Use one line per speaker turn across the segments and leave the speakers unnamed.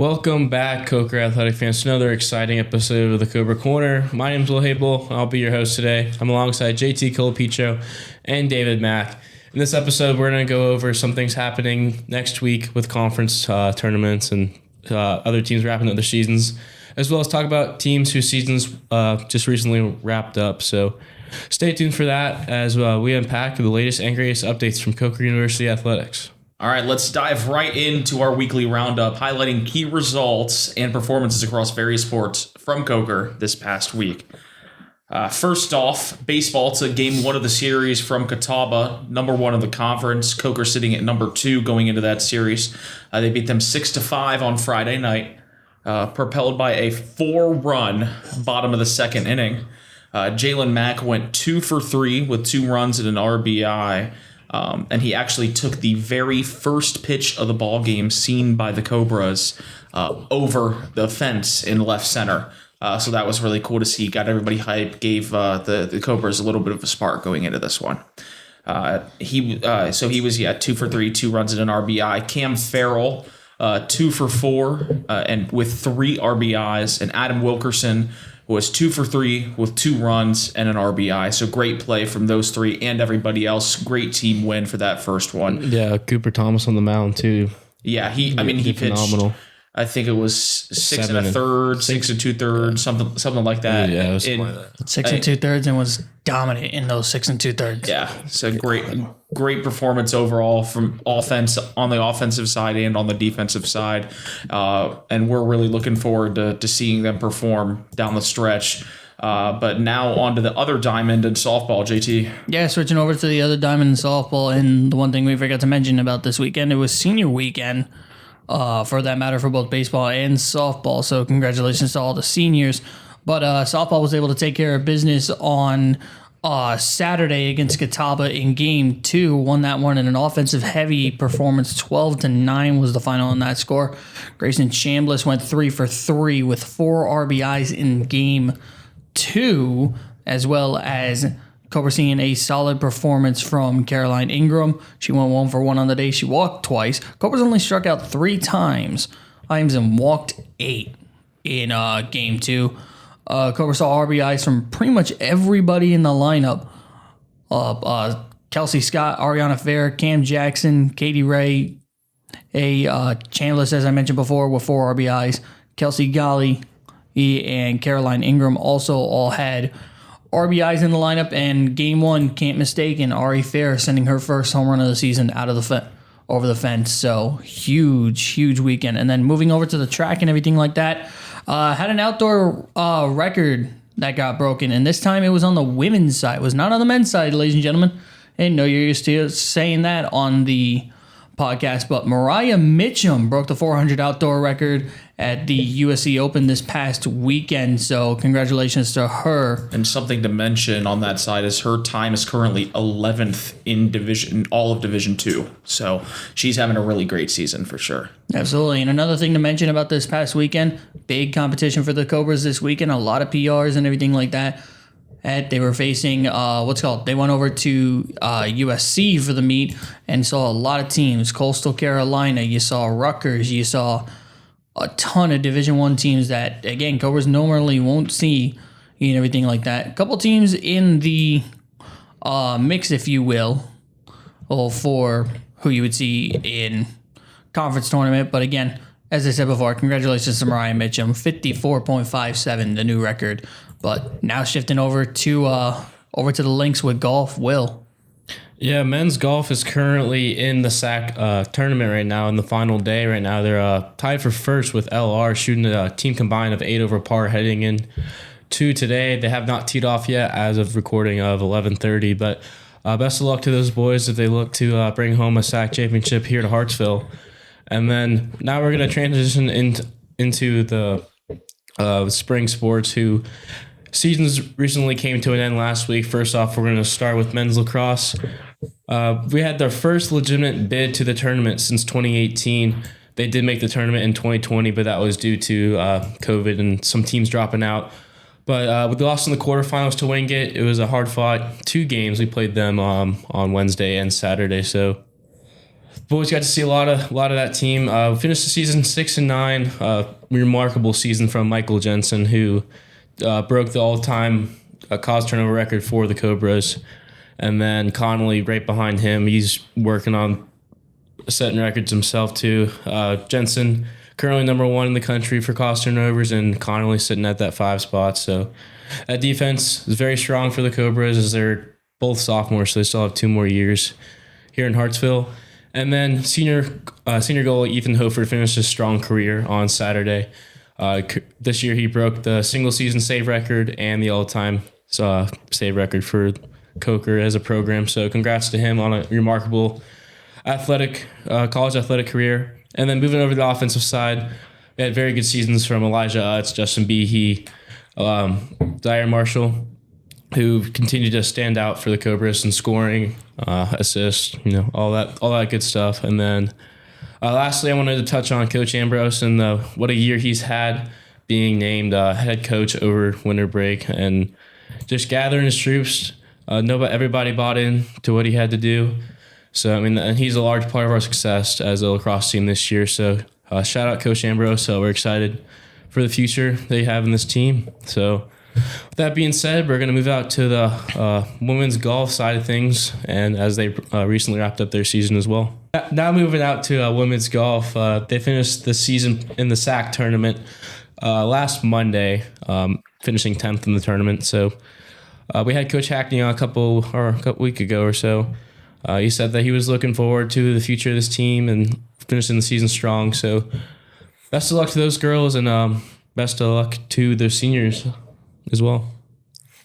Welcome back, Cobra Athletic fans, to another exciting episode of the Cobra Corner. My name's Will Hable. I'll be your host today. I'm alongside JT Colapicho and David Mack. In this episode, we're going to go over some things happening next week with conference tournaments and other teams wrapping up their seasons, as well as talk about teams whose seasons just recently wrapped up. So stay tuned for that as we unpack the latest and greatest updates from Cobra University Athletics.
All right, let's dive right into our weekly roundup, highlighting key results and performances across various sports from Cobra this past week. First off, baseball to game one of the series from Catawba, number one of the conference. Cobra sitting at number 2 going into that series. They beat them 6-5 on Friday night, propelled by a 4-run bottom of the second inning. Jalen Mack went 2 for 3 with 2 runs and an RBI. And he actually took the very first pitch of the ball game seen by the Cobras over the fence in left center. So that was really cool to see. Got everybody hyped. Gave the Cobras a little bit of a spark going into this one. He was 2 for 3, 2 runs and an RBI. Cam Farrell 2 for 4 and with 3 RBIs, and Adam Wilkerson was 2 for 3 with 2 runs and an RBI. So great play from those 3 and everybody else. Great team win for that first one.
Yeah, Cooper Thomas on the mound too.
Yeah, he pitched phenomenal. I think it was 6 1/3, 6 2/3, something like that.
Yeah, it was something like that.
6 2/3 and was dominant in those 6 2/3.
Yeah, so great performance overall from offense on the offensive side and on the defensive side, and we're really looking forward to seeing them perform down the stretch. But now on to the other diamond in softball, JT.
Yeah, switching over to the other diamond in softball, and the one thing we forgot to mention about this weekend, it was senior weekend. For that matter, for both baseball and softball. So congratulations to all the seniors. But softball was able to take care of business on Saturday against Catawba in Game 2. Won that one in an offensive-heavy performance. 12-9 was the final on that score. Grayson Chambliss went 3 for 3 with 4 RBIs in Game 2, as well as Cobra seeing a solid performance from Caroline Ingram. She went 1 for 1 on the day. She walked twice. Cobra's only struck out 3 times and walked 8 in Game 2. Cobra saw RBIs from pretty much everybody in the lineup. Kelsey Scott, Ariana Fair, Cam Jackson, Katie Ray, Chambliss, as I mentioned before, with 4 RBIs. Kelsey Golly and Caroline Ingram also all had RBIs in the lineup, and Game 1, can't mistake, and Ari Fair sending her first home run of the season out of the over the fence. So huge weekend. And then moving over to the track and everything like that, had an outdoor record that got broken, and this time it was on the women's side. It was not on the men's side, ladies and gentlemen. I didn't know you're used to saying that on the podcast, but Mariah Mitchum broke the 400 outdoor record at the USC Open this past weekend, so congratulations to her.
And something to mention on that side is her time is currently 11th in all of Division 2, so she's having a really great season for sure.
Absolutely. And another thing to mention about this past weekend, big competition for the Cobras this weekend, a lot of PRs and everything like that. They were facing, they went over to USC for the meet and saw a lot of teams. Coastal Carolina, you saw Rutgers, you saw a ton of Division I teams that, again, Cobras normally won't see and everything like that. A couple teams in the mix, if you will, for who you would see in conference tournament. But again, as I said before, congratulations to Mariah Mitchum, 54.57, the new record. But now shifting over to the links with golf, Will.
Yeah, men's golf is currently in the SAC tournament right now, in the final day right now. They're tied for first with LR, shooting a team combined of 8 over par heading in to today. They have not teed off yet as of recording of 11:30, but best of luck to those boys if they look to bring home a SAC championship here to Hartsville. And then now we're going to transition into the spring sports, who seasons recently came to an end last week. First off, we're going to start with men's lacrosse. We had their first legitimate bid to the tournament since 2018. They did make the tournament in 2020, but that was due to COVID and some teams dropping out. But we lost in the quarterfinals to Wingate. It was a hard-fought 2 games. We played them on Wednesday and Saturday. So boys got to see a lot of that team. Finished the season 6-9. Remarkable season from Michael Jensen, who broke the all-time cause turnover record for the Cobras. And then Connolly right behind him. He's working on setting records himself too. Jensen currently number 1 in the country for cause turnovers, and Connolly sitting at that 5 spot. So that defense is very strong for the Cobras, as they're both sophomores, so they still have 2 more years here in Hartsville. And then senior goalie Ethan Hofer finished his strong career on Saturday. This year he broke the single season save record and the all-time save record for Coker as a program. So congrats to him on a remarkable college athletic career. And then moving over to the offensive side, we had very good seasons from Elijah Utz, Justin Behe, Dyer Marshall, who continued to stand out for the Cobras in scoring, assists, all that good stuff. And then lastly, I wanted to touch on Coach Ambrose and what a year he's had, being named head coach over winter break and just gathering his troops. Everybody bought in to what he had to do. So, and he's a large part of our success as a lacrosse team this year. So, shout out Coach Ambrose. We're excited for the future they have in this team. So, with that being said, we're going to move out to the women's golf side of things, and as they recently wrapped up their season as well. Now moving out to women's golf, they finished the season in the SAC tournament last Monday, finishing 10th in the tournament. So, we had Coach Hackney on a week ago or so. He said that he was looking forward to the future of this team and finishing the season strong. So best of luck to those girls, and best of luck to their seniors as well.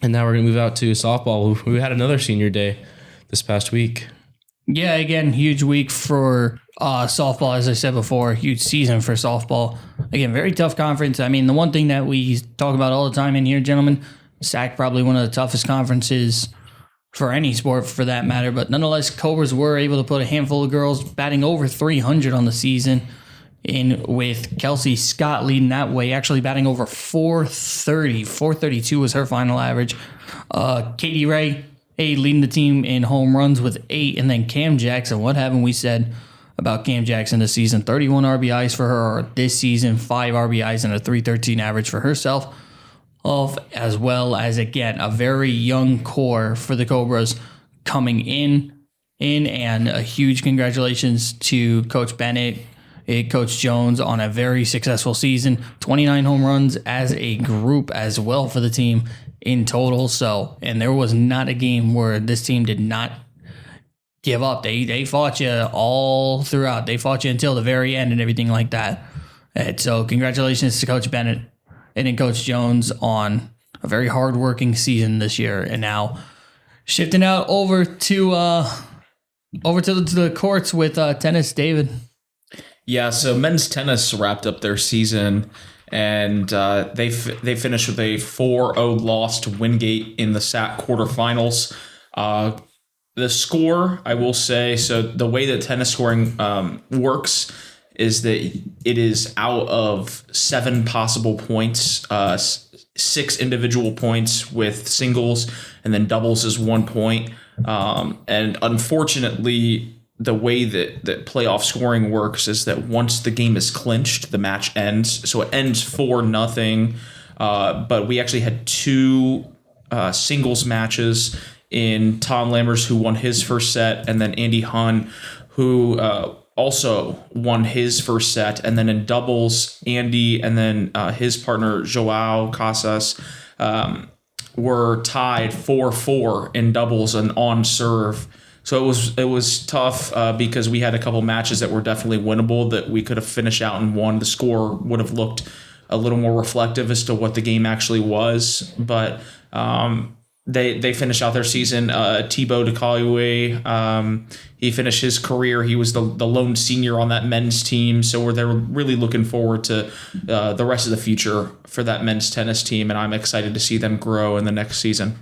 And now we're going to move out to softball. We had another senior day this past week.
Yeah, again, huge week for softball, as I said before, huge season for softball. Again, very tough conference. The one thing that we talk about all the time in here, gentlemen, SAC probably one of the toughest conferences for any sport for that matter, but nonetheless, Cobras were able to put a handful of girls batting over 300 on the season, in with Kelsey Scott leading that way, actually batting over 432 was her final average. Katie Ray leading the team in home runs with 8, and then Cam Jackson, what haven't we said about Cam Jackson this season? 31 RBIs for her this season, 5 RBIs and a 313 average for herself. As well as, again, a very young core for the Cobras coming in, and a huge congratulations to Coach Bennett, Coach Jones on a very successful season. 29 home runs as a group as well for the team in total. So, and there was not a game where this team did not give up. They fought you all throughout. They fought you until the very end and everything like that. And so congratulations to Coach Bennett and then Coach Jones on a very hard-working season this year. And now shifting out over to the courts with tennis, David.
Yeah, so men's tennis wrapped up their season, and they finished with a 4-0 loss to Wingate in the SAC quarterfinals. The score, I will say, so the way that tennis scoring works is that it is out of 7 possible points, 6 individual points with singles, and then doubles is 1 point. And unfortunately, the way that playoff scoring works is that once the game is clinched, the match ends. So it ends 4-0. But we actually had 2 singles matches in Tom Lammers, who won his first set, and then Andy Hun, who also won his first set. And then in doubles, Andy and then his partner, Joao Casas, were tied 4-4 in doubles and on serve. So it was tough because we had a couple matches that were definitely winnable that we could have finished out and won. The score would have looked a little more reflective as to what the game actually was. But they finished out their season. Thibaut DeCalliway, he finished his career. He was the lone senior on that men's team. So they're really looking forward to the rest of the future for that men's tennis team. And I'm excited to see them grow in the next season.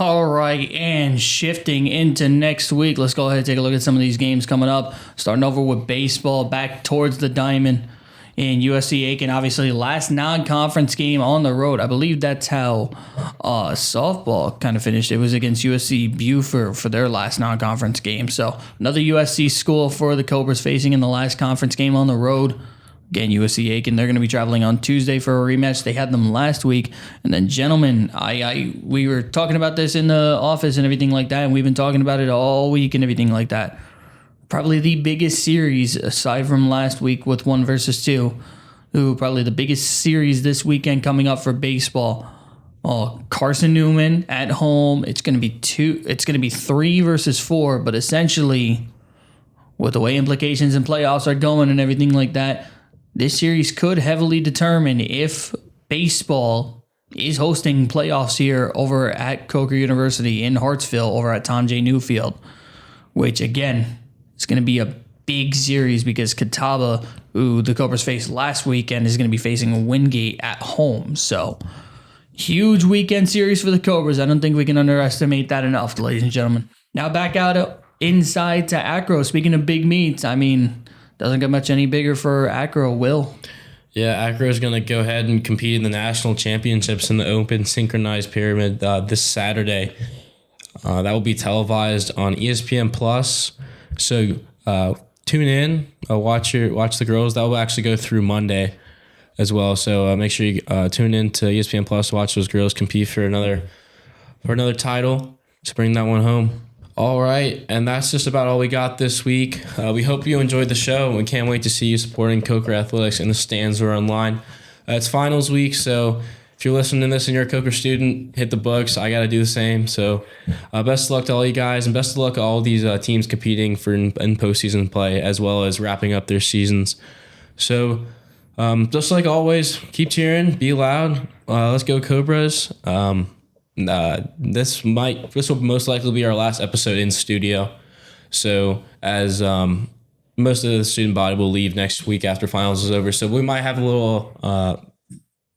All right, and shifting into next week, let's go ahead and take a look at some of these games coming up. Starting over with baseball, back towards the diamond. in USC Aiken. Obviously, last non-conference game on the road. I believe that's how softball kind of finished. It was against USC Beaufort for their last non-conference game. So another USC school for the Cobras facing in the last conference game on the road. Again, USC Aiken, they're going to be traveling on Tuesday for a rematch. They had them last week. And then, gentlemen, we were talking about this in the office and everything like that, and we've been talking about it all week and everything like that. Probably the biggest series, aside from last week with 1 versus 2, probably the biggest series this weekend coming up for baseball. Carson Newman at home. It's going to be 3 versus 4, but essentially, with the way implications and playoffs are going and everything like that, this series could heavily determine if baseball is hosting playoffs here over at Coker University in Hartsville over at Tom J. Newfield, which, again, is going to be a big series because Catawba, who the Cobras faced last weekend, is going to be facing Wingate at home. So, huge weekend series for the Cobras. I don't think we can underestimate that enough, ladies and gentlemen. Now back out inside to Acro. Speaking of big meets, doesn't get much any bigger for Acro, Will.
Yeah, Acro is going to go ahead and compete in the national championships in the open synchronized pyramid this Saturday. That will be televised on ESPN Plus. So tune in, watch the girls. That will actually go through Monday as well. So make sure you tune in to ESPN Plus to watch those girls compete for another title to bring that one home. All right, and that's just about all we got this week. We hope you enjoyed the show, and we can't wait to see you supporting Cobra Athletics in the stands or online. It's finals week, so if you're listening to this and you're a Coker student, hit the books. I got to do the same. So best of luck to all you guys, and best of luck to all these teams competing for in postseason play, as well as wrapping up their seasons. So just like always, keep cheering, be loud. Let's go Cobras. This will most likely be our last episode in studio. So as most of the student body will leave next week after finals is over, so we might have a little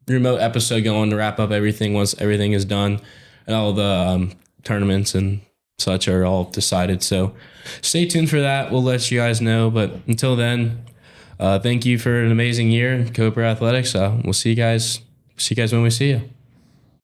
remote episode going to wrap up everything once everything is done and all the tournaments and such are all decided. So stay tuned for that. We'll let you guys know. But until then, thank you for an amazing year in Cobra Athletics. We'll see you guys when we see you.